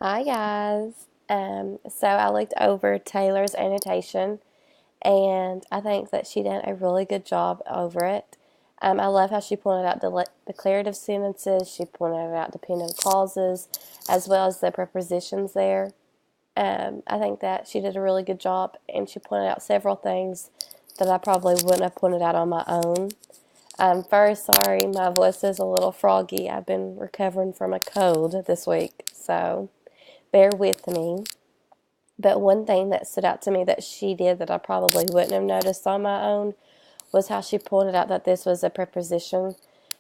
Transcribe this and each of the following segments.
Hi guys. So I looked over Taylor's annotation and I think that she did a really good job over it. I love how she pointed out the declarative sentences, she pointed out dependent clauses, as well as the prepositions there. I think that she did a really good job and she pointed out several things that I probably wouldn't have pointed out on my own. First, sorry, my voice is a little froggy. I've been recovering from a cold this week, so bear with me. But one thing that stood out to me that she did that I probably wouldn't have noticed on my own was how she pointed out that this was a preposition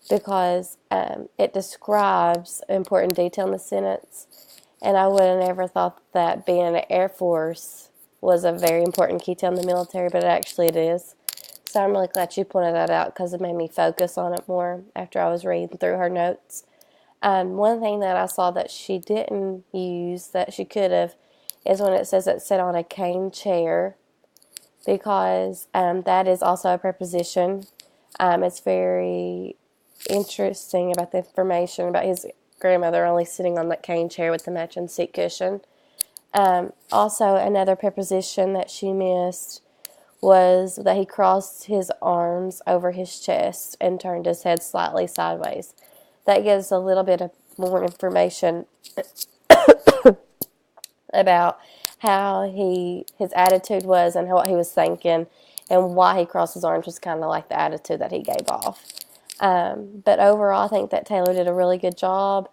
because it describes important detail in the sentence. And I would have never thought that being in the Air Force was a very important detail in the military, but actually it is. So I'm really glad she pointed that out because it made me focus on it more after I was reading through her notes. One thing that I saw that she didn't use that she could have is when it says it sit on a cane chair because that is also a preposition. It's very interesting about the information about his grandmother only sitting on that cane chair with the matching seat cushion. Also, another preposition that she missed was that he crossed his arms over his chest and turned his head slightly sideways. That gives a little bit of more information about how his attitude was and what he was thinking and why he crossed his arms was kind of like the attitude that he gave off. But overall, I think that Taylor did a really good job,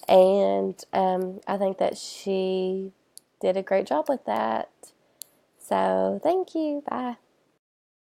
and I think that she did a great job with that. So thank you. Bye.